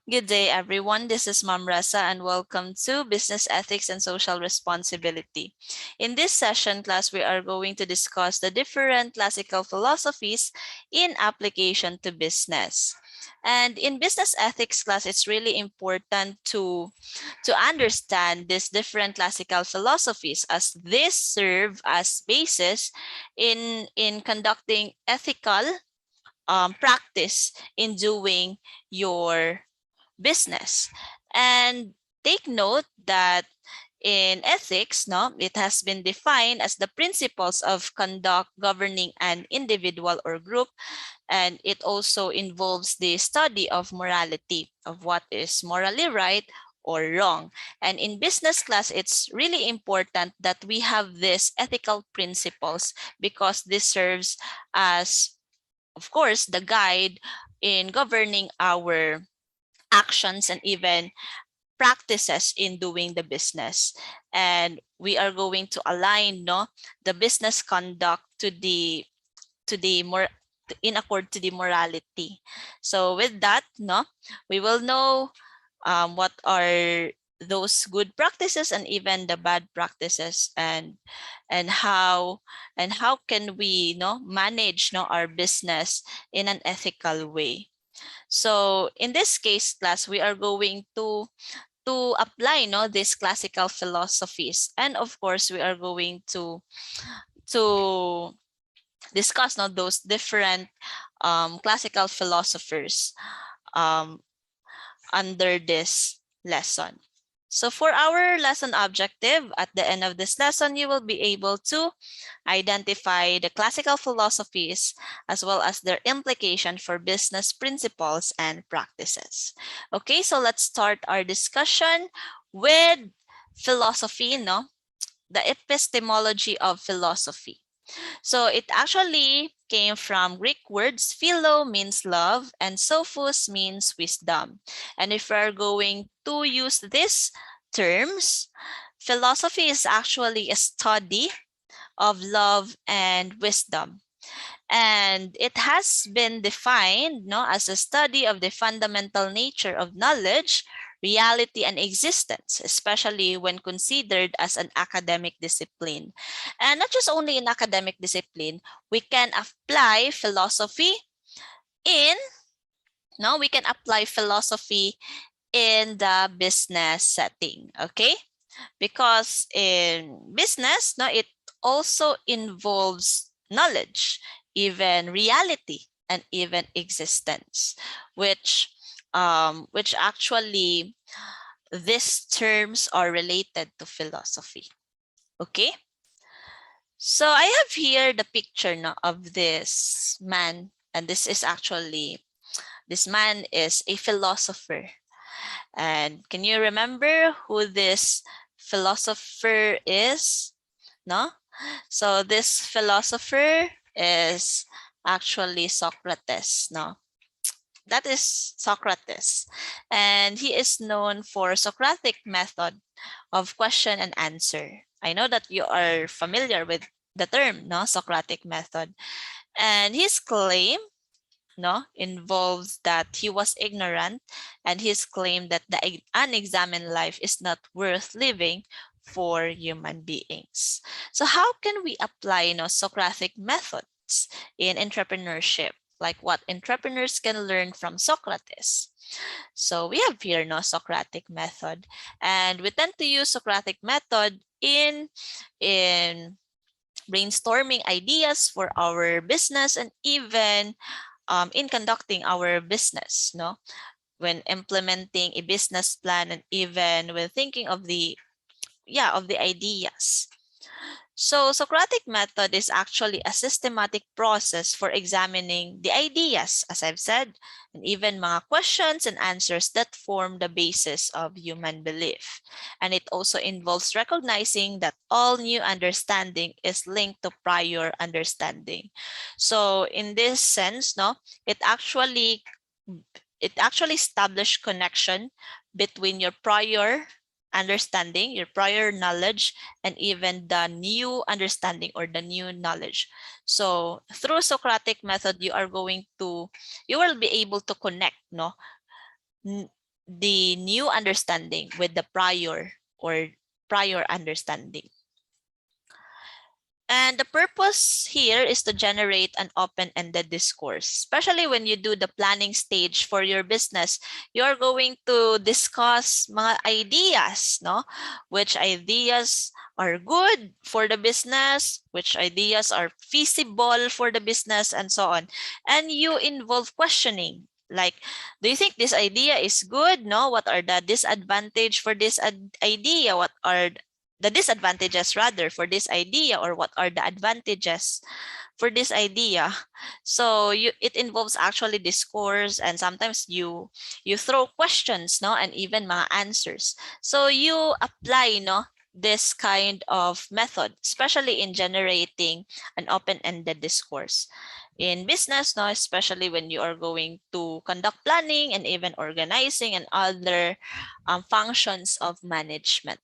Good day, everyone. This is Ma'am Rasa, and welcome to Business Ethics and Social Responsibility. In this session class, we are going to discuss the different classical philosophies in application to business. And in business ethics class, it's really important to understand these different classical philosophies, as this serve as basis in conducting ethical practice in doing your business. And take note that in ethics, no, it has been defined as the principles of conduct governing an individual or group, and it also involves the study of morality, of what is morally right or wrong. And in business class, it's really important that we have these ethical principles because this serves as, of course, the guide in governing our actions and even practices in doing the business. And we are going to align the business conduct to the more in accord to the morality. So with that, we will know what are those good practices and even the bad practices, and how can we manage our business in an ethical way. So in this case class, we are going to apply these classical philosophies, and of course we are going to discuss those different classical philosophers um, under this lesson. So for our lesson objective, at the end of this lesson, you will be able to identify the classical philosophies as well as their implication for business principles and practices. Okay, so let's start our discussion with philosophy, the epistemology of philosophy. So it actually came from Greek words. Philo means love and sophos means wisdom. And if we're going to use these terms, philosophy is actually a study of love and wisdom. And it has been defined as a study of the fundamental nature of knowledge, reality, and existence, especially when considered as an academic discipline. And not just only in academic discipline, we can apply philosophy in we can apply philosophy in the business setting, okay? Because in business, it also involves knowledge, even reality, and even existence, which actually these terms are related to philosophy. Okay, so I have here the picture of this man, and this man is a philosopher. And can you remember who this philosopher is? No? So this philosopher is actually Socrates. No? That is Socrates. And he is known for Socratic method of question and answer. I know that you are familiar with the term, Socratic method. And his claim involves that he was ignorant, and his claim that the unexamined life is not worth living for human beings. So how can we apply Socratic methods in entrepreneurship, like what entrepreneurs can learn from Socrates? So we have here Socratic method, and we tend to use Socratic method in brainstorming ideas for our business, and even in conducting our business, when implementing a business plan, and even when thinking of the ideas. So Socratic method is actually a systematic process for examining the ideas, as I've said, and even mga questions and answers that form the basis of human belief. And it also involves recognizing that all new understanding is linked to prior understanding. So in this sense, it actually established connection between your prior understanding, your prior knowledge, and even the new understanding or the new knowledge. So through Socratic method, you will be able to connect the new understanding with the prior understanding. And the purpose here is to generate an open-ended discourse. Especially when you do the planning stage for your business, you're going to discuss mga ideas, no? Which ideas are good for the business, which ideas are feasible for the business, and so on. And you involve questioning. Like, do you think this idea is good? No? What are the disadvantages for this idea? What are the disadvantages rather for this idea, or what are the advantages for this idea? So it involves actually discourse, and sometimes you throw questions, no, and even mga answers. So you apply, no, this kind of method, especially in generating an open-ended discourse in business, no, especially when you are going to conduct planning and even organizing and other functions of management.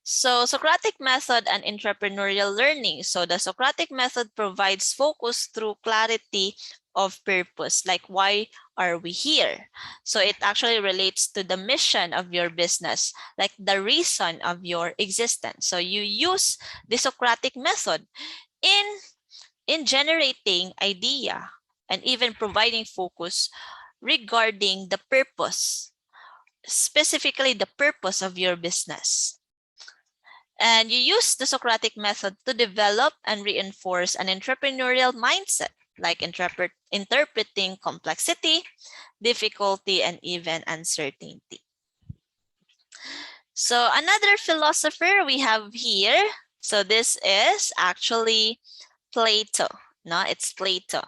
So Socratic method and entrepreneurial learning. So the Socratic method provides focus through clarity of purpose, like why are we here? So it actually relates to the mission of your business, like the reason of your existence. So you use the Socratic method in generating idea and even providing focus regarding the purpose, specifically the purpose of your business. And you use the Socratic method to develop and reinforce an entrepreneurial mindset, like interpreting complexity, difficulty, and even uncertainty. So another philosopher we have here, so this is actually Plato. No, it's Plato.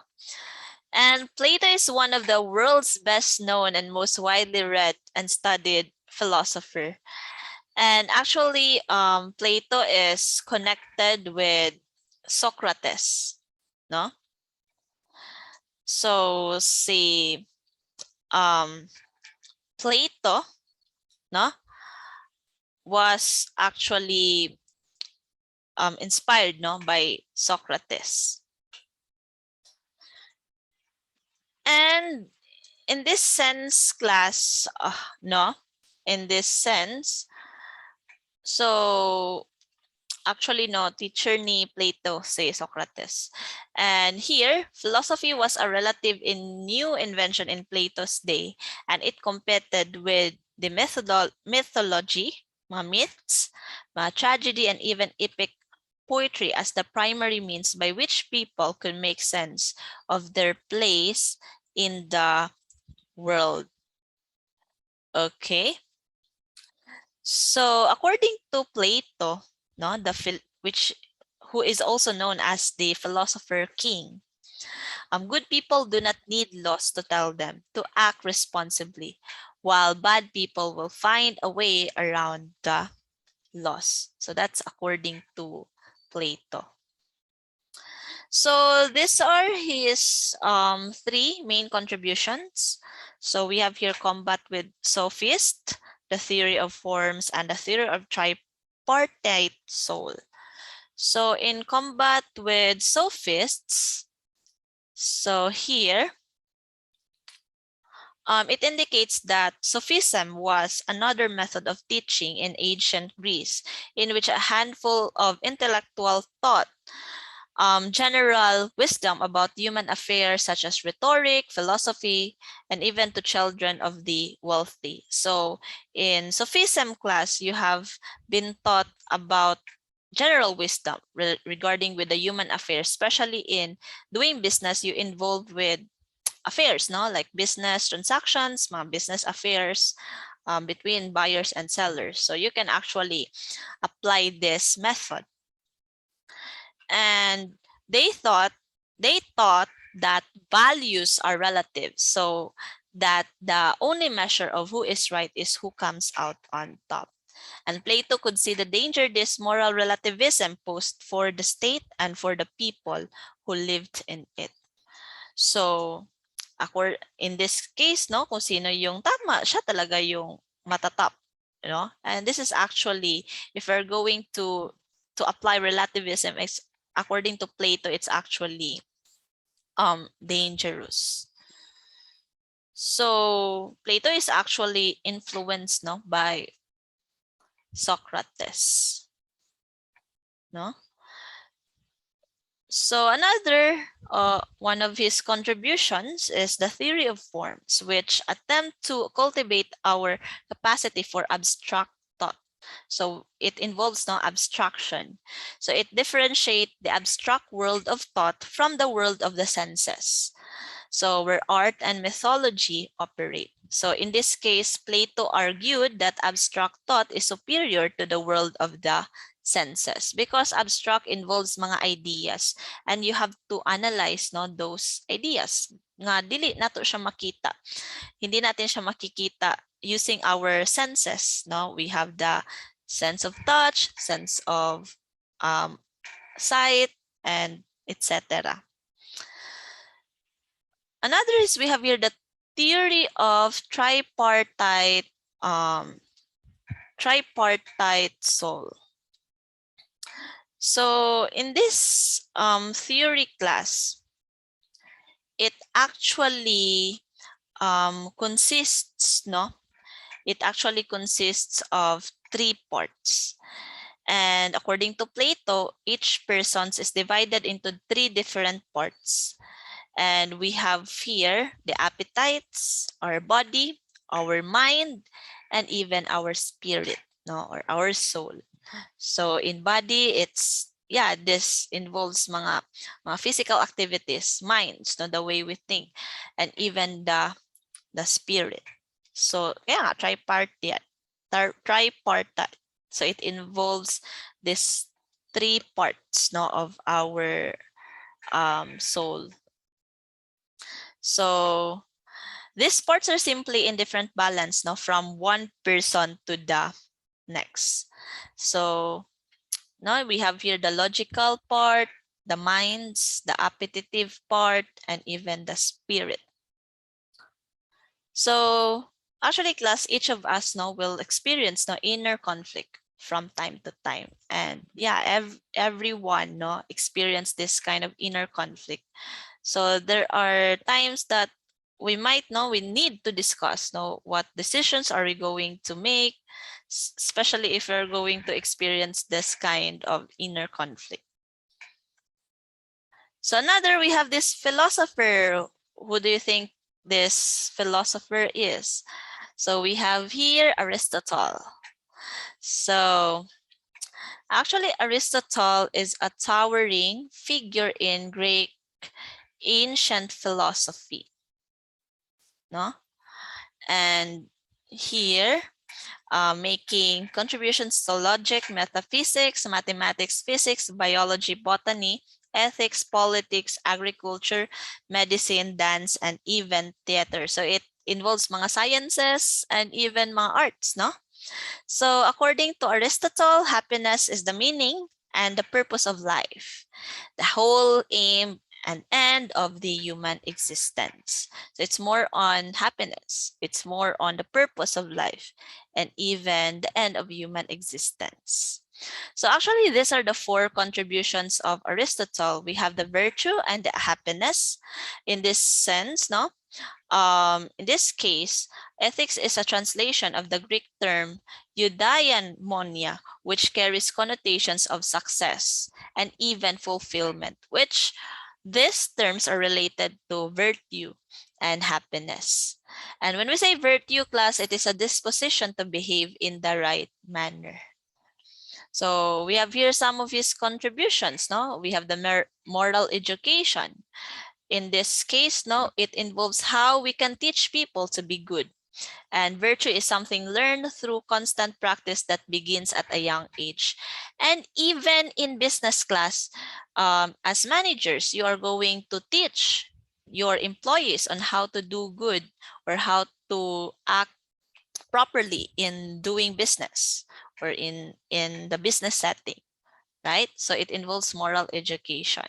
And Plato is one of the world's best known and most widely read and studied philosopher. And actually, Plato is connected with Socrates, no? So, si Plato, no, was actually inspired, no, by Socrates. And in this sense, class, no, in this sense, so actually, no, teacher ni Plato, say Socrates. And here, philosophy was a relative in new invention in Plato's day, and it competed with the mythology, mga myths, mga tragedy, and even epic poetry as the primary means by which people could make sense of their place in the world. Okay. So according to Plato, no, who is also known as the philosopher king, good people do not need laws to tell them to act responsibly, while bad people will find a way around the laws. So that's according to Plato. So these are his three main contributions. So we have here combat with sophist, the theory of forms, and the theory of tripartite soul. So in combat with sophists, so here, it indicates that sophism was another method of teaching in ancient Greece in which a handful of intellectual thought general wisdom about human affairs such as rhetoric, philosophy, and even to children of the wealthy. So in Sophism class, you have been taught about general wisdom regarding with the human affairs, especially in doing business, you involved with affairs, no, like business transactions, mga business affairs between buyers and sellers. So you can actually apply this method. And they thought that values are relative, so that the only measure of who is right is who comes out on top. And Plato could see the danger this moral relativism posed for the state and for the people who lived in it. So in this case, no, kung sino yung tama, siya talaga yung matatap, you know. And this is actually, if we're going to apply relativism, according to Plato, it's actually dangerous. So Plato is actually influenced, no, by Socrates, no. So another one of his contributions is the theory of forms, which attempt to cultivate our capacity for abstract thought. So it involves no abstraction. So it differentiates the abstract world of thought from the world of the senses. So where art and mythology operate. So in this case, Plato argued that abstract thought is superior to the world of the senses because abstract involves mga ideas and you have to analyze no those ideas nga dili nato siya makita, hindi natin siya makikita using our senses, no. We have the sense of touch, sense of sight, and etc. Another is we have here the theory of um, tripartite soul. So in this theory class, it actually consists, no? It actually consists of 3 parts. And according to Plato, each person is divided into 3 different parts. And we have here the appetites, our body, our mind, and even our spirit, no, or our soul. So in body, it's this involves mga physical activities, minds, no, the way we think, and even the spirit. So tripartite. Tripartite. So it involves these 3 parts, no, of our soul. So these parts are simply in different balance, no, from one person to the next. So now we have here the logical part, the minds, the appetitive part, and even the spirit. So actually, class, each of us now will experience no inner conflict from time to time, and everyone no experience this kind of inner conflict. So there are times that we might know we need to discuss know what decisions are we going to make, especially if we're going to experience this kind of inner conflict. So another, we have this philosopher. Who do you think this philosopher is? So we have here Aristotle. So actually Aristotle is a towering figure in Greek ancient philosophy, no? And here, making contributions to logic, metaphysics, mathematics, physics, biology, botany, ethics, politics, agriculture, medicine, dance, and even theater. So it involves mga sciences and even mga arts, no? So according to Aristotle, happiness is the meaning and the purpose of life, the whole aim and end of the human existence. So it's more on happiness, it's more on the purpose of life, and even the end of human existence. So actually, these are the 4 contributions of Aristotle. We have the virtue and the happiness in this sense, no? In this case, ethics is a translation of the Greek term eudaimonia, which carries connotations of success and even fulfillment, which these terms are related to virtue and happiness. And when we say virtue, class, it is a disposition to behave in the right manner. So we have here some of his contributions. No, we have the moral education. In this case, no, it involves how we can teach people to be good. And virtue is something learned through constant practice that begins at a young age. And even in business class, as managers, you are going to teach your employees on how to do good or how to act properly in doing business or in the business setting, right? So it involves moral education.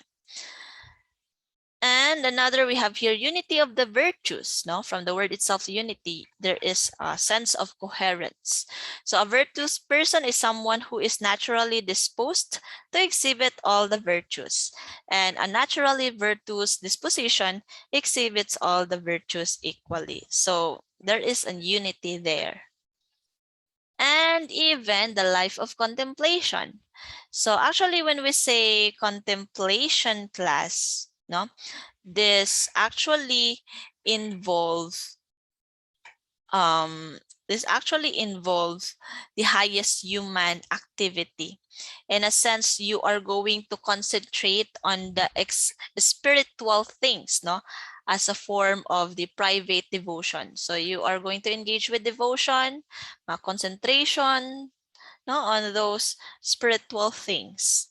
And another, we have here unity of the virtues. No, from the word itself, unity, there is a sense of coherence. So a virtuous person is someone who is naturally disposed to exhibit all the virtues. And a naturally virtuous disposition exhibits all the virtues equally. So there is a unity there. And even the life of contemplation. So actually, when we say contemplation class, no, this actually involves um the highest human activity. In a sense, you are going to concentrate on the spiritual things, no, as a form of the private devotion. So you are going to engage with devotion, concentration, no, on those spiritual things.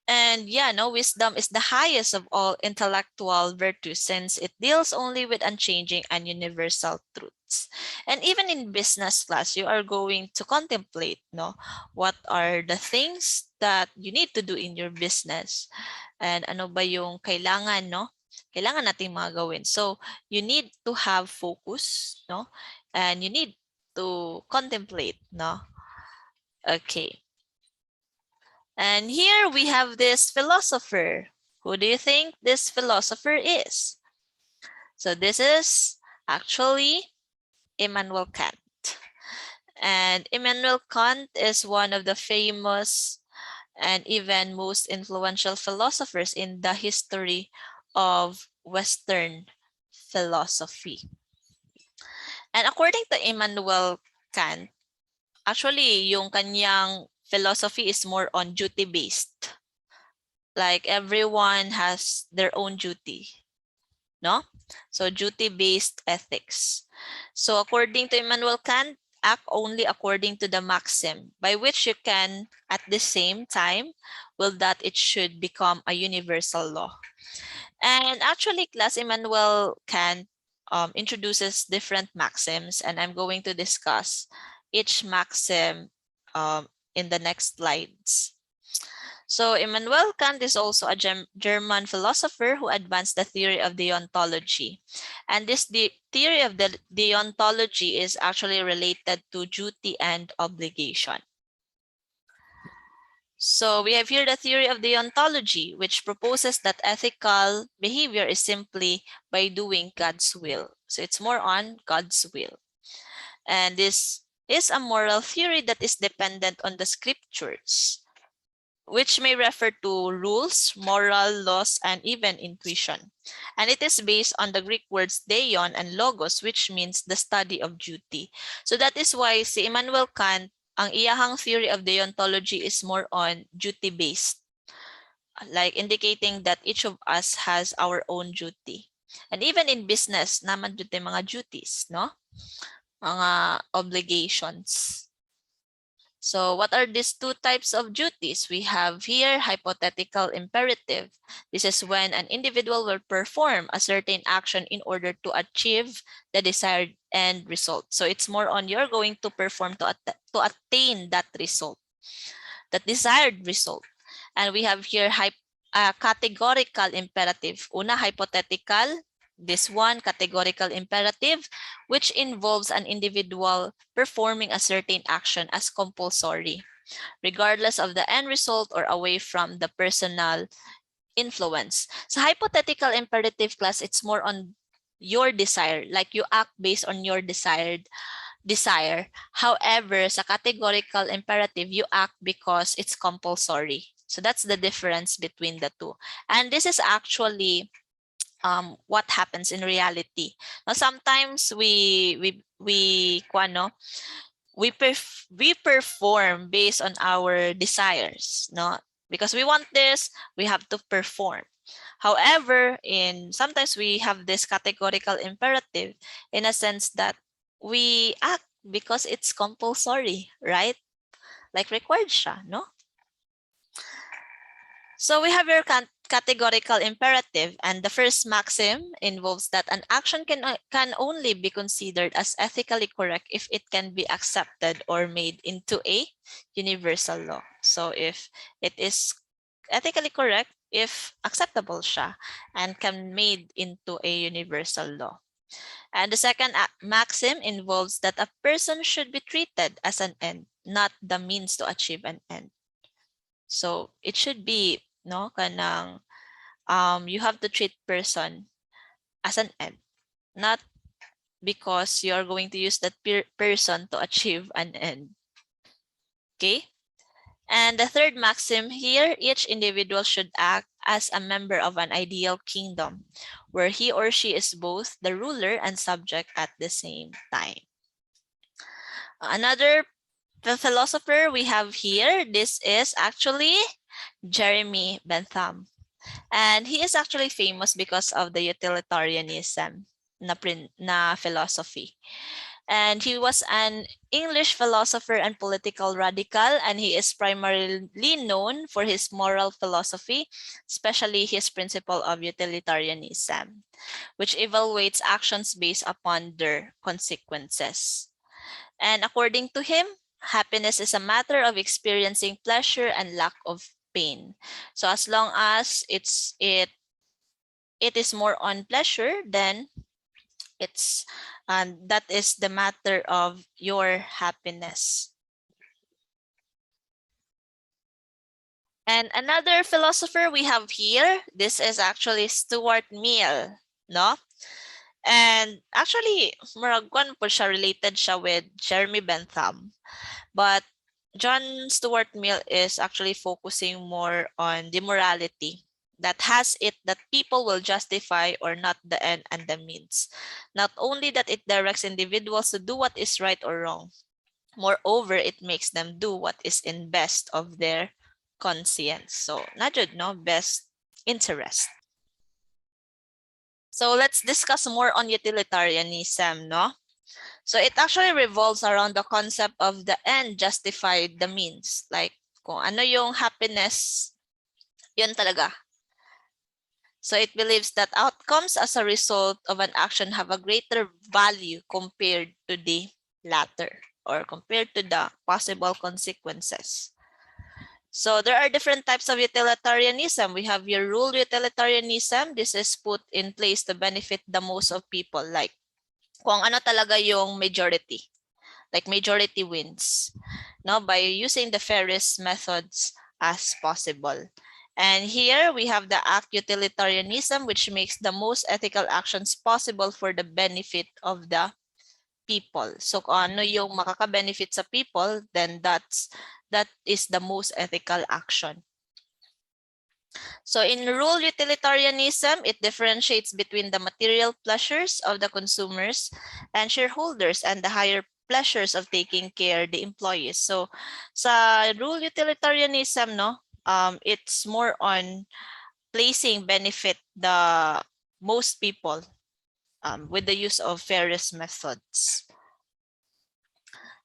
And yeah, no, wisdom is the highest of all intellectual virtues since it deals only with unchanging and universal truths. And even in business class, you are going to contemplate, no, what are the things that you need to do in your business, and ano ba yung kailangan, no? Kailangan nating mga gawin. So you need to have focus, no, and you need to contemplate, no. Okay. And here we have this philosopher. Who do you think this philosopher is? So this is actually Immanuel Kant. And Immanuel Kant is one of the famous and even most influential philosophers in the history of Western philosophy. And according to Immanuel Kant, actually yung kanyang philosophy is more on duty-based. Like everyone has their own duty, no? So duty-based ethics. So according to Immanuel Kant, act only according to the maxim by which you can at the same time will that it should become a universal law. And actually, class, Immanuel Kant introduces different maxims, and I'm going to discuss each maxim in the next slides. So Immanuel Kant is also a German philosopher who advanced the theory of deontology. And the theory of the deontology is actually related to duty and obligation. So we have here the theory of deontology, which proposes that ethical behavior is simply by doing God's will. So it's more on God's will. And this is a moral theory that is dependent on the scriptures, which may refer to rules, moral laws, and even intuition. And it is based on the Greek words deion and logos, which means the study of duty. So that is why si Immanuel Kant, ang iyahang theory of deontology is more on duty-based, like indicating that each of us has our own duty. And even in business, naman dito mga duties, no? Mga obligations. So what are these two types of duties? We have here hypothetical imperative. This is when an individual will perform a certain action in order to achieve the desired end result. So it's more on you're going to perform to attain that result, that desired result. And we have here categorical imperative. Una, hypothetical. This one, categorical imperative, which involves an individual performing a certain action as compulsory, regardless of the end result or away from the personal influence. So hypothetical imperative class, it's more on your desire, like you act based on your desire. However, sa categorical imperative, you act because it's compulsory. So that's the difference between the two. And this is actually what happens in reality. Now, sometimes we perform based on our desires, no? Because we want this, we have to perform. However, sometimes we have this categorical imperative in a sense that we act because it's compulsory, right? Like required siya, no? So we have your categorical imperative, and the first maxim involves that an action can only be considered as ethically correct if it can be accepted or made into a universal law. So if it is ethically correct, if acceptable siya and can made into a universal law. And the second maxim involves that a person should be treated as an end, not the means to achieve an end. So it should be no kanang you have to treat person as an end, not because you are going to use that person to achieve an end. Okay? And the third maxim here, each individual should act as a member of an ideal kingdom where he or she is both the ruler and subject at the same time. Another philosopher we have here, this is actually Jeremy Bentham. And he is actually famous because of the utilitarianism na philosophy. And he was an English philosopher and political radical, and he is primarily known for his moral philosophy, especially his principle of utilitarianism, which evaluates actions based upon their consequences. And according to him, happiness is a matter of experiencing pleasure and lack of pain. So as long as it is more on pleasure, then it's that is the matter of your happiness. And another philosopher we have here, this is actually Stuart Mill, no? And actually, murag kwan po siya, related siya with Jeremy Bentham. But John Stuart Mill is actually focusing more on the morality that has it that people will justify or not the end and the means. Not only that it directs individuals to do what is right or wrong, moreover, it makes them do what is in best of their conscience. So, not jud, no, best interest. So let's discuss more on utilitarianism, no? So it actually revolves around the concept of the end justified the means. Like kung ano yung happiness, yun talaga. So it believes that outcomes as a result of an action have a greater value compared to the latter or compared to the possible consequences. So there are different types of utilitarianism. We have your rule utilitarianism. This is put in place to benefit the most of people. Like kung ano talaga yung majority. Like majority wins. No, by using the fairest methods as possible. And here we have the act utilitarianism, which makes the most ethical actions possible for the benefit of the people. So kung ano yung makaka-benefit sa people, then that is the most ethical action. So in rule utilitarianism, it differentiates between the material pleasures of the consumers and shareholders and the higher pleasures of taking care the employees. So sa rule utilitarianism, no, it's more on placing benefit the most people with the use of fairest methods.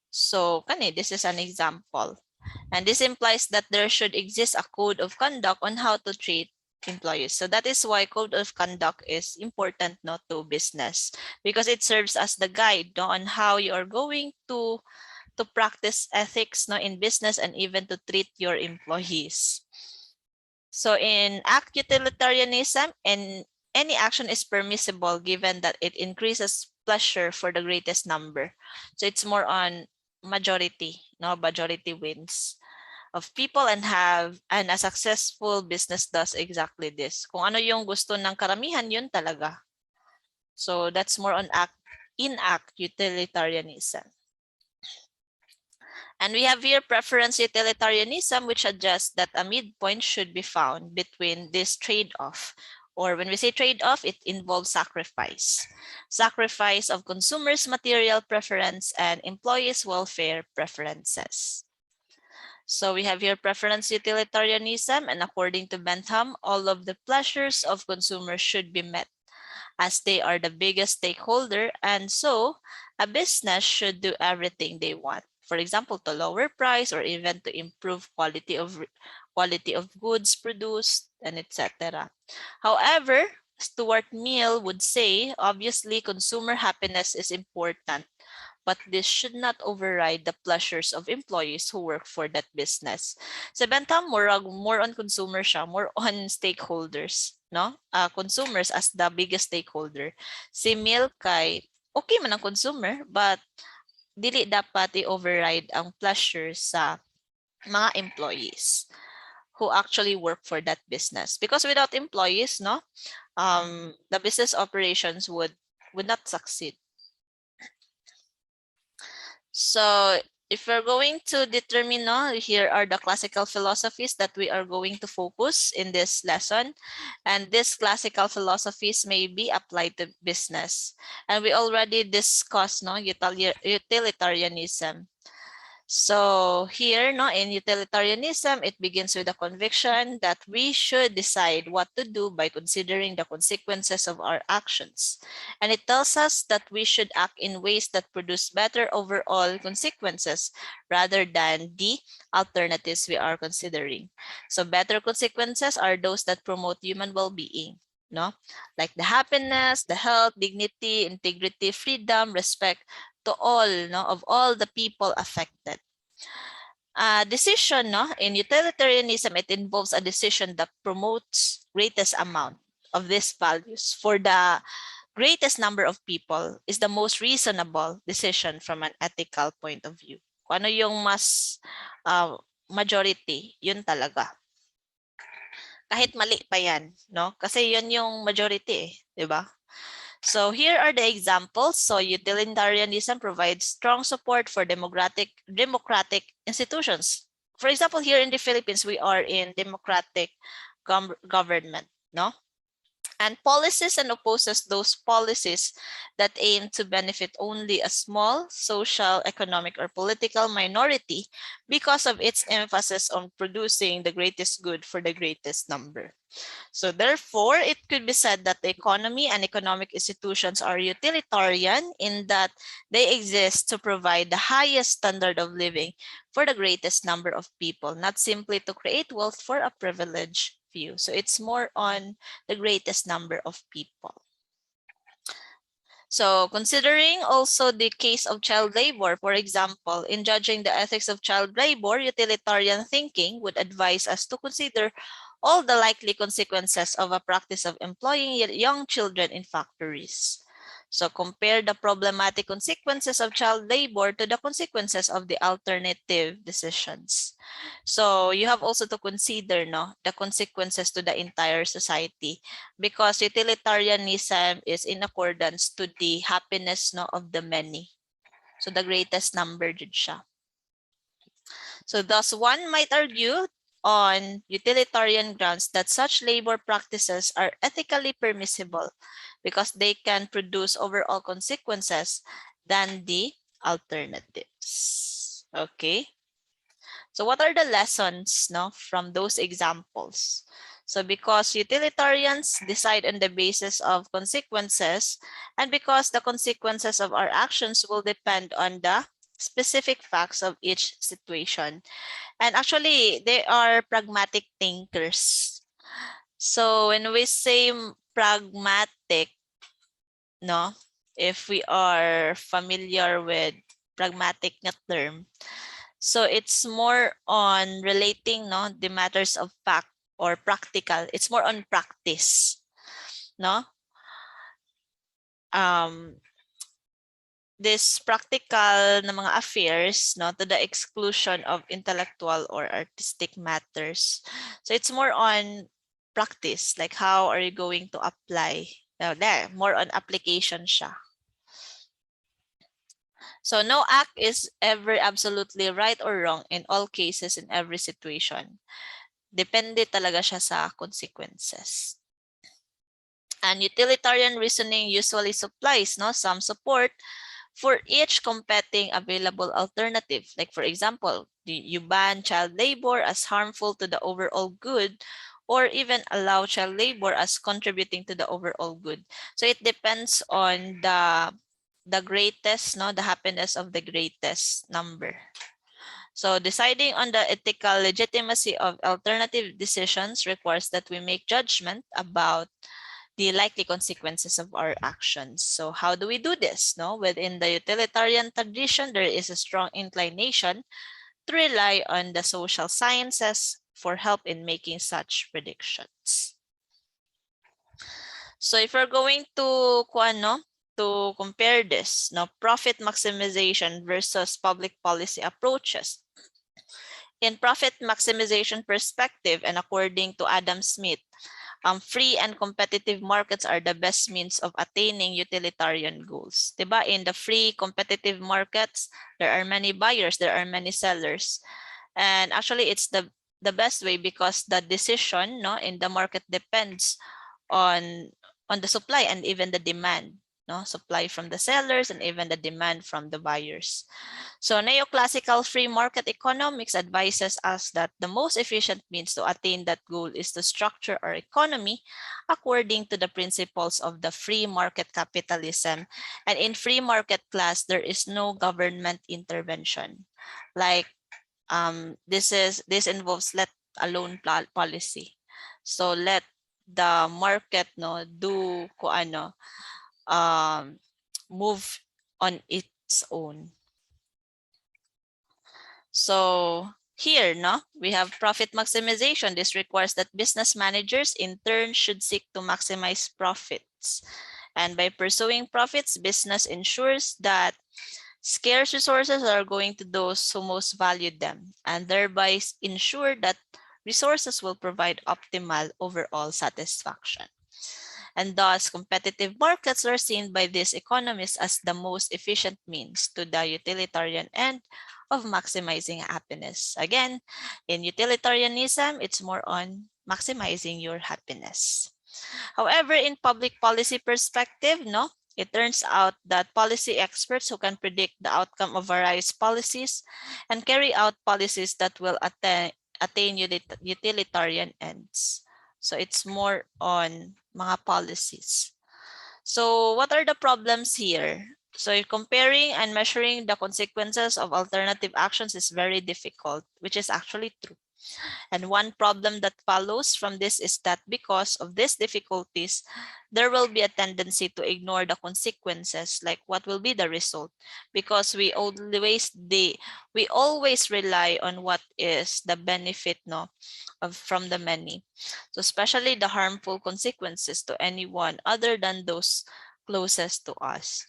So this is an example. And this implies that there should exist a code of conduct on how to treat employees. So that is why code of conduct is important not to business, because it serves as the guide on how you are going to practice ethics in business and even to treat your employees. So in act utilitarianism, and any action is permissible given that it increases pleasure for the greatest number. So it's more on majority, majority wins of people, and a successful business does exactly this. Kung ano yung gusto ng karamihan, yun talaga. So that's more on in-act utilitarianism. And we have here preference utilitarianism, which suggests that a midpoint should be found between this trade-off. Or when we say trade-off, it involves sacrifice. Sacrifice of consumers' material preference and employees' welfare preferences. So we have here preference utilitarianism, and according to Bentham, all of the pleasures of consumers should be met as they are the biggest stakeholder, and so a business should do everything they want. For example, to lower price or even to improve quality of goods produced, and etc. However, Stuart Mill would say, obviously, consumer happiness is important, but this should not override the pleasures of employees who work for that business. Sa benta, more on consumer siya, more on stakeholders, no? Consumers as the biggest stakeholder. Si Milk kay okay man ang consumer, but dili dapat i-override ang pleasure sa mga employees who actually work for that business. Because without employees, no, the business operations would not succeed. So if we're going to determine, no, here are the classical philosophies that we are going to focus in this lesson. And these classical philosophies may be applied to business. And we already discussed, no, utilitarianism. So here, no, in utilitarianism, it begins with the conviction that we should decide what to do by considering the consequences of our actions. And it tells us that we should act in ways that produce better overall consequences rather than the alternatives we are considering. So better consequences are those that promote human well-being, no? Like the happiness, the health, dignity, integrity, freedom, respect, to all, no, of all the people affected. Decision, no, in utilitarianism, it involves a decision that promotes greatest amount of these values for the greatest number of people is the most reasonable decision from an ethical point of view. Kung ano yung mas majority, yun talaga. Kahit mali pa yan, no? Kasi yun yung majority, di ba? So here are the examples. So utilitarianism provides strong support for democratic institutions. For example, here in the Philippines, we are in democratic government, no? And policies and opposes those policies that aim to benefit only a small social, economic, or political minority because of its emphasis on producing the greatest good for the greatest number. So therefore, it could be said that the economy and economic institutions are utilitarian in that they exist to provide the highest standard of living for the greatest number of people, not simply to create wealth for a privileged few. So it's more on the greatest number of people. So considering also the case of child labor, for example, in judging the ethics of child labor, utilitarian thinking would advise us to consider all the likely consequences of a practice of employing young children in factories. So compare the problematic consequences of child labor to the consequences of the alternative decisions. So you have also to consider, no, the consequences to the entire society, because utilitarianism is in accordance to the happiness, no, of the many. So the greatest number jud siya. So thus one might argue on utilitarian grounds that such labor practices are ethically permissible because they can produce overall consequences than the alternatives. Okay. So what are the lessons, no, from those examples? So because utilitarians decide on the basis of consequences, and because the consequences of our actions will depend on the specific facts of each situation. And actually, they are pragmatic thinkers. So when we say pragmatic, no, if we are familiar with pragmatic na term, so it's more on relating, no, the matters of fact or practical. It's more on practice, no. This practical na mga affairs, no, to the exclusion of intellectual or artistic matters. So it's more on practice, like how are you going to apply? Now, there, more on application siya. So no act is ever absolutely right or wrong in all cases in every situation. Depende talaga siya sa consequences. And utilitarian reasoning usually supplies, no, some support for each competing available alternative. Like for example, you ban child labor as harmful to the overall good, or even allow child labor as contributing to the overall good. So it depends on the greatest, no, the happiness of the greatest number. So deciding on the ethical legitimacy of alternative decisions requires that we make judgment about the likely consequences of our actions. So how do we do this? No, within the utilitarian tradition, there is a strong inclination to rely on the social sciences for help in making such predictions. So if we're going to to compare this, no, profit maximization versus public policy approaches. In profit maximization perspective, and according to Adam Smith, free and competitive markets are the best means of attaining utilitarian goals. Diba? In the free competitive markets, there are many buyers, there are many sellers. And actually, it's the best way because the decision, no, in the market depends on the supply and even the demand. No, supply from the sellers and even the demand from the buyers. So neoclassical free market economics advises us that the most efficient means to attain that goal is to structure our economy according to the principles of the free market capitalism. And in free market class, there is no government intervention. Like this involves let alone policy. So let the market do move on its own. So here, we have profit maximization. This requires that business managers in turn should seek to maximize profits. And by pursuing profits, business ensures that scarce resources are going to those who most value them, and thereby ensure that resources will provide optimal overall satisfaction. And thus, competitive markets are seen by these economists as the most efficient means to the utilitarian end of maximizing happiness. Again, in utilitarianism, it's more on maximizing your happiness. However, in public policy perspective, it turns out that policy experts who can predict the outcome of various policies and carry out policies that will attain utilitarian ends. So it's more on mga policies. So what are the problems here? So comparing and measuring the consequences of alternative actions is very difficult, which is actually true. And one problem that follows from this is that because of these difficulties, there will be a tendency to ignore the consequences, like what will be the result, because we always rely on what is the benefit from the many. So especially the harmful consequences to anyone other than those closest to us.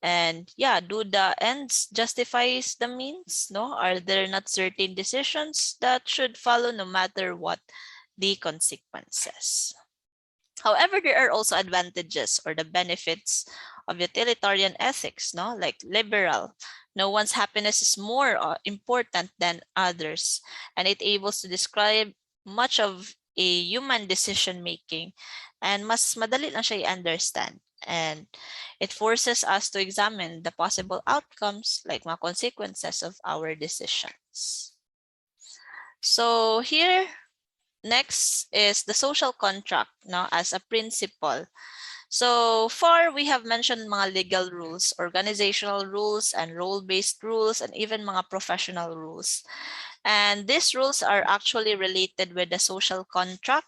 And yeah, do the ends justifies the means? No, are there not certain decisions that should follow no matter what the consequences? However, there are also advantages or the benefits of utilitarian ethics, like liberal. No one's happiness is more important than others, and it able to describe much of a human decision making, and mas madali lang siya i-understand. And it forces us to examine the possible outcomes, like mga consequences of our decisions. So here, next is the social contract as a principle. So far, we have mentioned mga legal rules, organizational rules, and role-based rules, and even mga professional rules. And these rules are actually related with the social contract,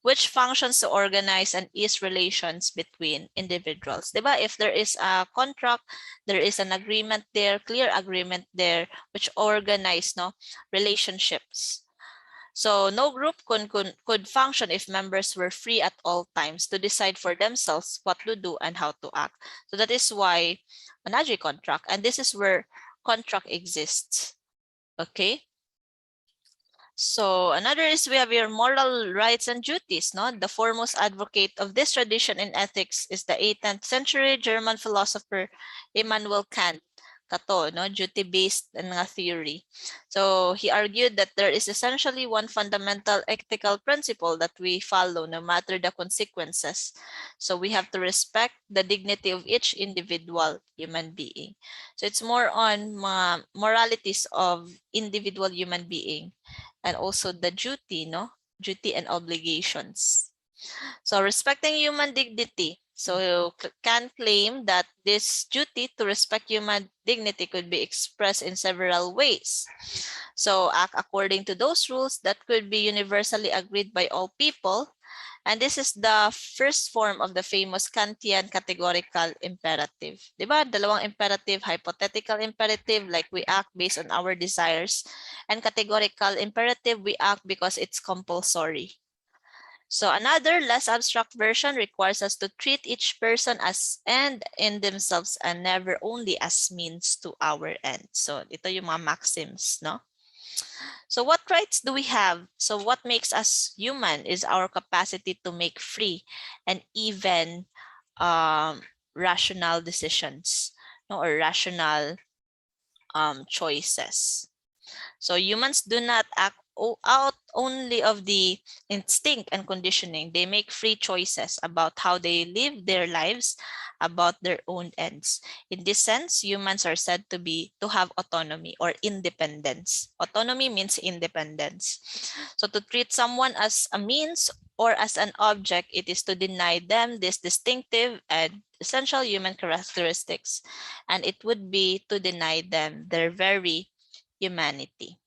which functions to organize and ease relations between individuals. Diba? If there is a contract, there is an agreement there, clear agreement there, which organize relationships. So no group could function if members were free at all times to decide for themselves what to do and how to act. So that is why managing contract, and this is where contract exists. Okay. So another is we have your moral rights and duties. The foremost advocate of this tradition in ethics is the 18th century German philosopher Immanuel Kant. Kato, duty-based theory. So he argued that there is essentially one fundamental ethical principle that we follow no matter the consequences. So we have to respect the dignity of each individual human being. So it's more on moralities of individual human being, and also the duty, duty and obligations. So respecting human dignity. So can claim that this duty to respect human dignity could be expressed in several ways. So act according to those rules that could be universally agreed by all people, And this is the first form of the famous Kantian categorical imperative. Diba? Dalawang imperative, hypothetical imperative, like we act based on our desires, and categorical imperative, we act because it's compulsory. So another less abstract version requires us to treat each person as end in themselves and never only as means to our end. So ito yung mga maxims, no? So what rights do we have? So what makes us human is our capacity to make free and even rational decisions, no, or rational choices. So humans do not act out only of the instinct and conditioning. They make free choices about how they live their lives, about their own ends. In this sense, humans are said to have autonomy or independence. Autonomy means independence. So to treat someone as a means or as an object, it is to deny them this distinctive and essential human characteristics, and it would be to deny them their very humanity.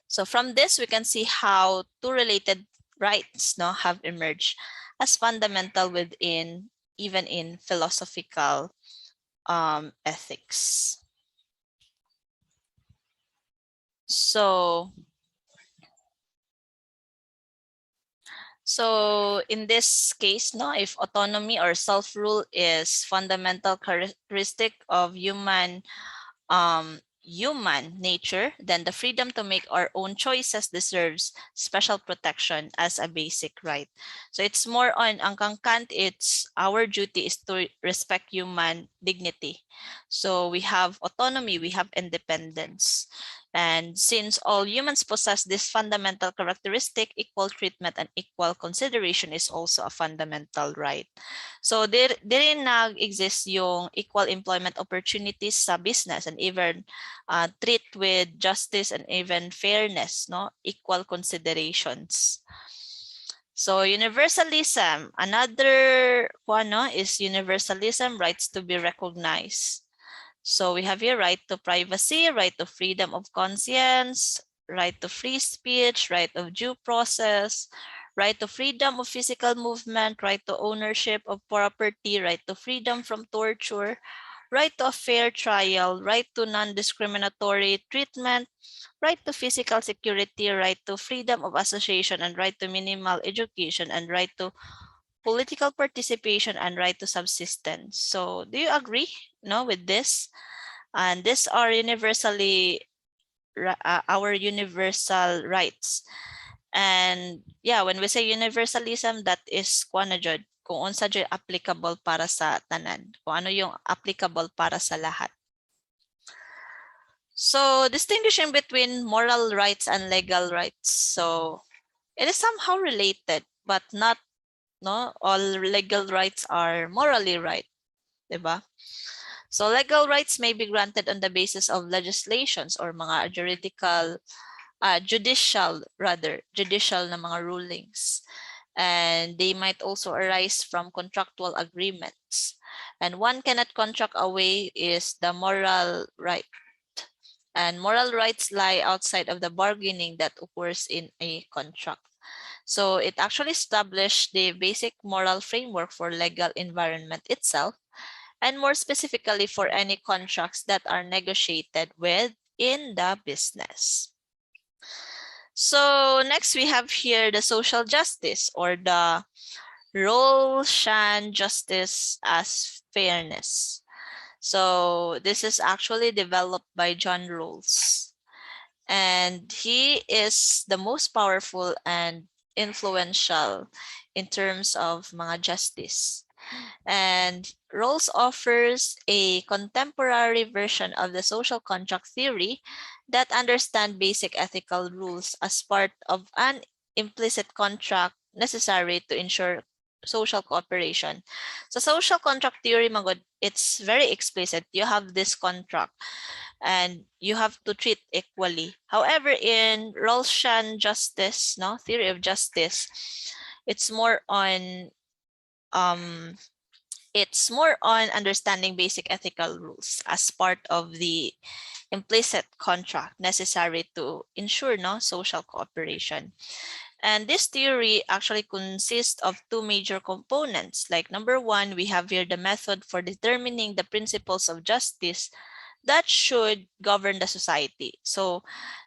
So from this, we can see how two related rights have emerged as fundamental within, even in philosophical ethics. So in this case, if autonomy or self-rule is fundamental characteristic of human nature, then the freedom to make our own choices deserves special protection as a basic right. So it's more on, ang Kant, it's our duty is to respect human dignity. So we have autonomy, we have independence. And since all humans possess this fundamental characteristic, equal treatment and equal consideration is also a fundamental right. So therein nag-exist yung equal employment opportunities sa business, and even treat with justice and even fairness, equal considerations. So universalism, another one is universalism, rights to be recognized. So we have here right to privacy, right to freedom of conscience, right to free speech, right of due process, right to freedom of physical movement, right to ownership of property, right to freedom from torture, right to a fair trial, right to non-discriminatory treatment, right to physical security, right to freedom of association, and right to minimal education, and right to political participation, and right to subsistence. So do you agree with this? And these are universally our universal rights. And yeah, when we say universalism, that is kung ano jud, kung unsa jud applicable para sa tanan, kung ano yung applicable para sa lahat. So distinguishing between moral rights and legal rights. So it is somehow related, but not all legal rights are morally right, diba? So legal rights may be granted on the basis of legislations or mga judicial na mga rulings. And they might also arise from contractual agreements. And one cannot contract away is the moral right. And moral rights lie outside of the bargaining that occurs in a contract. So it actually established the basic moral framework for legal environment itself, and more specifically for any contracts that are negotiated with in the business. So next we have here the social justice, or the Rolshan justice as fairness. So this is actually developed by John Rawls, and he is the most powerful and influential in terms of mga justice. And Rawls offers a contemporary version of the social contract theory that understand basic ethical rules as part of an implicit contract necessary to ensure social cooperation. So social contract theory, magod, it's very explicit. You have this contract and you have to treat equally. However, in Rawlsian justice, theory of justice, it's more on understanding basic ethical rules as part of the implicit contract necessary to ensure social cooperation. And this theory actually consists of two major components. Like number one, we have here the method for determining the principles of justice that should govern the society. So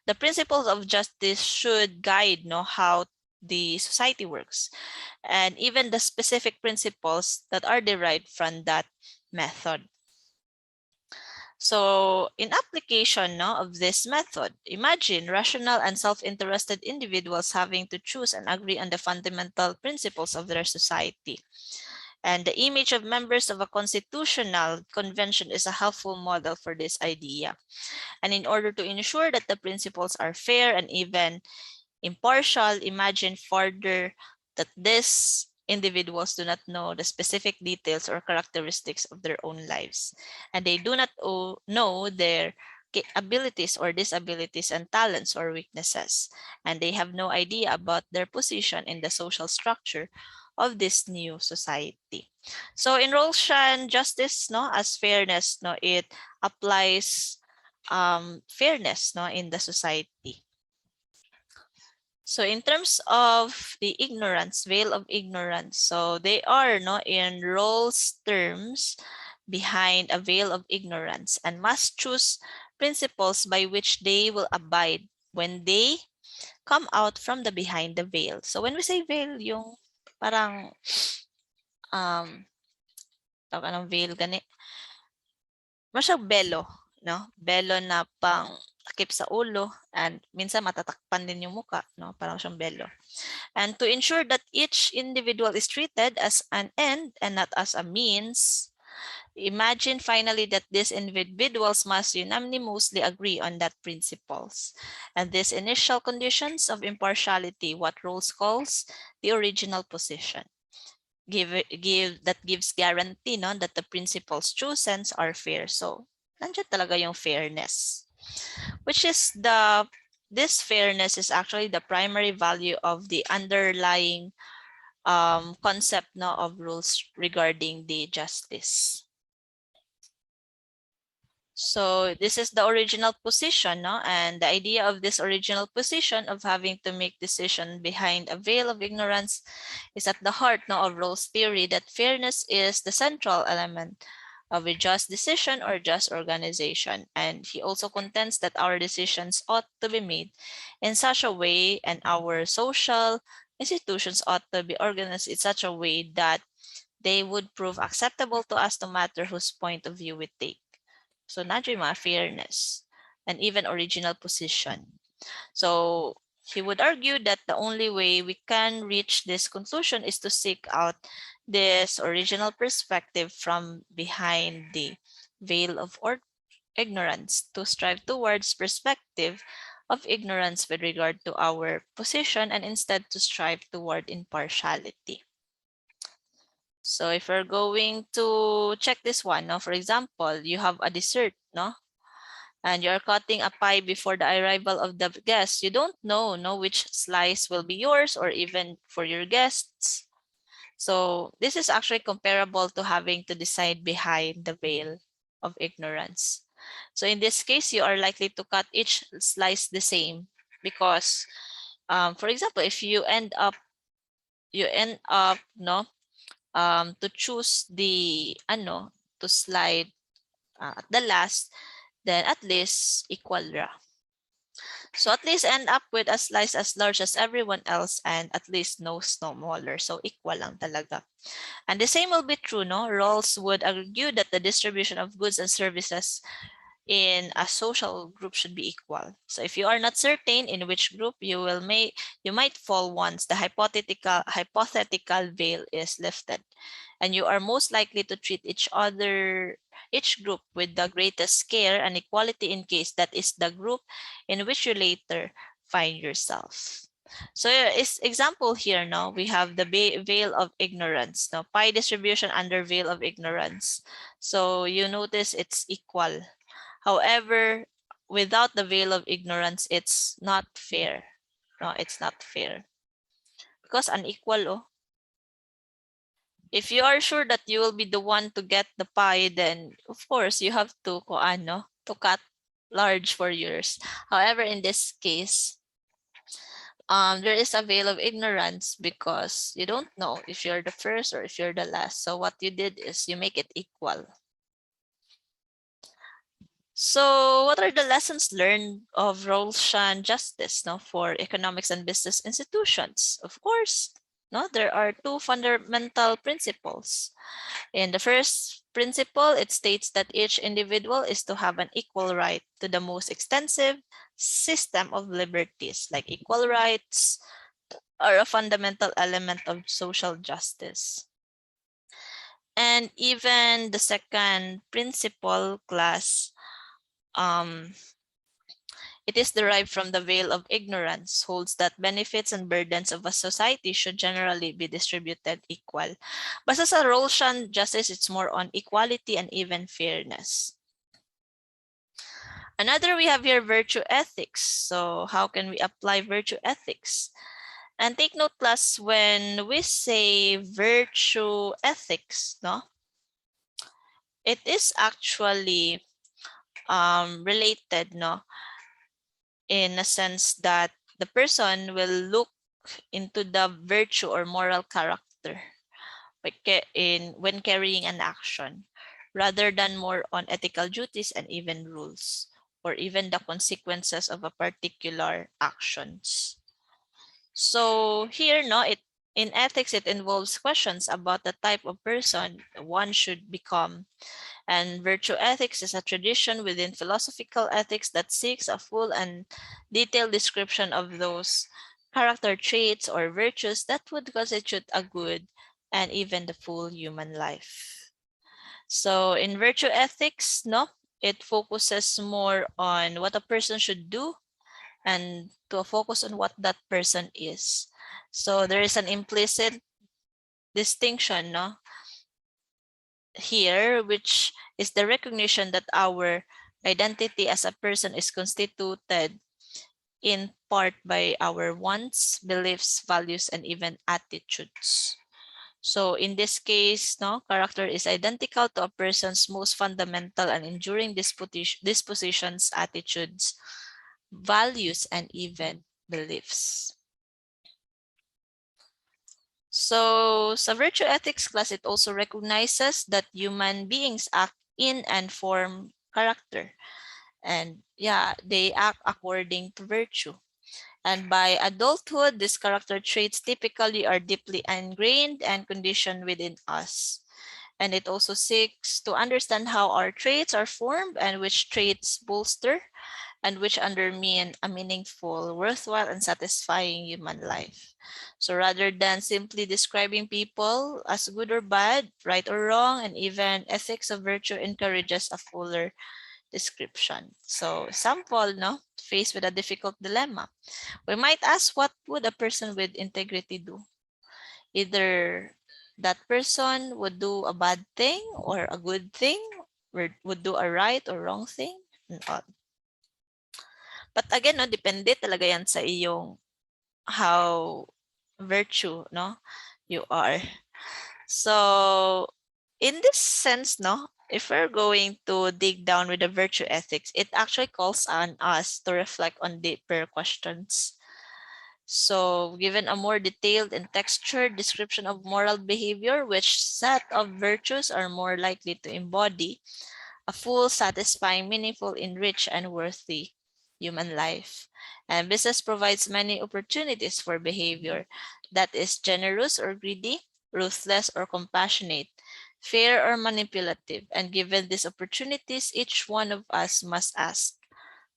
the principles of justice should guide how the society works, and even the specific principles that are derived from that method. So in application of this method, imagine rational and self-interested individuals having to choose and agree on the fundamental principles of their society. And the image of members of a constitutional convention is a helpful model for this idea. And in order to ensure that the principles are fair and even impartial, imagine further that these individuals do not know the specific details or characteristics of their own lives, and they do not know their abilities or disabilities and talents or weaknesses, and they have no idea about their position in the social structure of this new society. So in Rolshan, justice as fairness, it applies fairness in the society. So in terms of the ignorance, veil of ignorance, so they are in Rawls' terms behind a veil of ignorance and must choose principles by which they will abide when they come out from the behind the veil. So when we say veil, yung parang tawag ng veil gani. Masyang belo, Belo na pang takip sa ulo, and minsan matatakpan din yung muka, Parang siyang belo. And to ensure that each individual is treated as an end and not as a means, imagine finally that these individuals must unanimously agree on that principles. And these initial conditions of impartiality, what Rawls calls the original position, that gives guarantee that the principles chosen are fair. So, nandiyan talaga yung fairness, which is this fairness is actually the primary value of the underlying concept of rules regarding the justice. So this is the original position, and the idea of this original position of having to make decision behind a veil of ignorance is at the heart of Rawls' theory that fairness is the central element of a just decision or just organization. And he also contends that our decisions ought to be made in such a way, and our social institutions ought to be organized in such a way that they would prove acceptable to us no matter whose point of view we take. So nandiyo yung mga fairness and even original position. So he would argue that the only way we can reach this conclusion is to seek out this original perspective from behind the veil of ignorance, to strive towards perspective of ignorance with regard to our position, and instead to strive toward impartiality. So if we're going to check this one, for example, you have a dessert, and you're cutting a pie before the arrival of the guests. You don't know which slice will be yours or even for your guests. So this is actually comparable to having to decide behind the veil of ignorance. So in this case, you are likely to cut each slice the same because, for example, if you end up to choose the to slide at the last, then at least equal ra. So at least end up with a slice as large as everyone else and at least no smaller. So equal lang talaga. And the same will be true, Rawls would argue that the distribution of goods and services in a social group should be equal. So if you are not certain in which group you might fall once the hypothetical veil is lifted, and you are most likely to treat each group with the greatest care and equality in case that is the group in which you later find yourself. So is example here, we have the veil of ignorance, pie distribution under veil of ignorance. So you notice it's equal. However, without the veil of ignorance, it's not fair. No, it's not fair. Because unequal, If you are sure that you will be the one to get the pie, then of course you have to to cut large for yours. However, in this case, there is a veil of ignorance because you don't know if you're the first or if you're the last. So what you did is you make it equal. So what are the lessons learned of Rolshan justice, no, for economics and business institutions? Of course, no, there are two fundamental principles. In the first principle, it states that each individual is to have an equal right to the most extensive system of liberties, like equal rights are a fundamental element of social justice. And even the second principle, class, it is derived from the veil of ignorance, holds that benefits and burdens of a society should generally be distributed equal. Basta sa Rolshan justice, it's more on equality and even fairness. Another, we have here virtue ethics. So how can we apply virtue ethics? And take note, class, when we say virtue ethics, no, it is actually related, no, in a sense that the person will look into the virtue or moral character when carrying an action, rather than more on ethical duties and even rules, or even the consequences of a particular actions. So here, no, in ethics, it involves questions about the type of person one should become. And virtue ethics is a tradition within philosophical ethics that seeks a full and detailed description of those character traits or virtues that would constitute a good and even the full human life. So in virtue ethics, no, it focuses more on what a person should do and to focus on what that person is. So there is an implicit distinction, no, here, which is the recognition that our identity as a person is constituted in part by our wants, beliefs, values, and even attitudes. So in this case, no, character is identical to a person's most fundamental and enduring dispositions, attitudes, values, and even beliefs. So sa virtue ethics class, it also recognizes that human beings act in and form character. And yeah, they act according to virtue. And by adulthood, these character traits typically are deeply ingrained and conditioned within us. And it also seeks to understand how our traits are formed and which traits bolster and which undermine a meaningful, worthwhile, and satisfying human life. So rather than simply describing people as good or bad, right or wrong, and even ethics of virtue encourages a fuller description. So sample, no, faced with a difficult dilemma, we might ask, what would a person with integrity do? Either that person would do a bad thing or a good thing, or would do a right or wrong thing, and all. But again, no, depende talaga yan sa iyong how virtue, no, you are. So in this sense, no, if we're going to dig down with the virtue ethics, it actually calls on us to reflect on deeper questions. So given a more detailed and textured description of moral behavior, which set of virtues are more likely to embody a full, satisfying, meaningful, enriched, and worthy human life. And business provides many opportunities for behavior that is generous or greedy, ruthless or compassionate, fair or manipulative. And given these opportunities, each one of us must ask,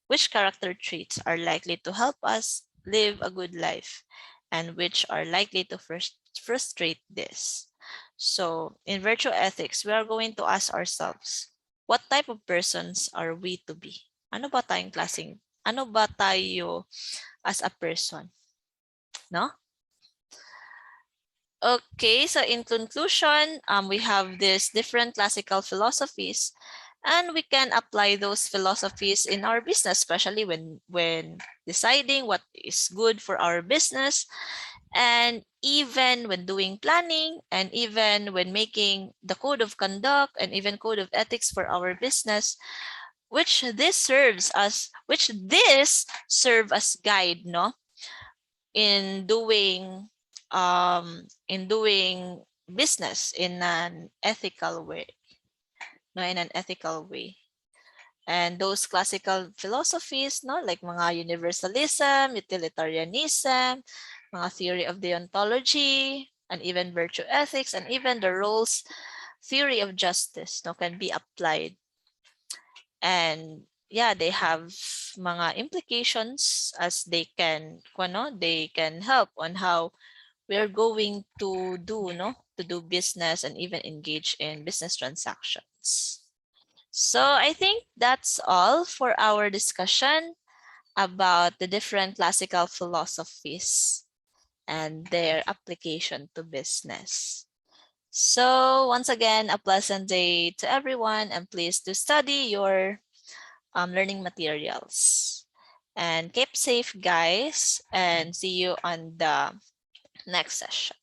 which character traits are likely to help us live a good life and which are likely to frustrate this? So in virtue ethics, we are going to ask ourselves, what type of persons are we to be? Ano ba tayo as a person? No? Okay, so in conclusion, we have these different classical philosophies, and we can apply those philosophies in our business, especially when deciding what is good for our business, and even when doing planning, and even when making the code of conduct and even code of ethics for our business, which this serve as guide, no, in doing business in an ethical way, no, in an ethical way. And those classical philosophies, no, like mga universalism, utilitarianism, mga theory of deontology, and even virtue ethics, and even the roles theory of justice, no, can be applied. And yeah, they have mga implications as they can help on how we're going to do business and even engage in business transactions. So I think that's all for our discussion about the different classical philosophies and their application to business. So once again, a pleasant day to everyone, and please do study your learning materials. And keep safe, guys, and see you on the next session.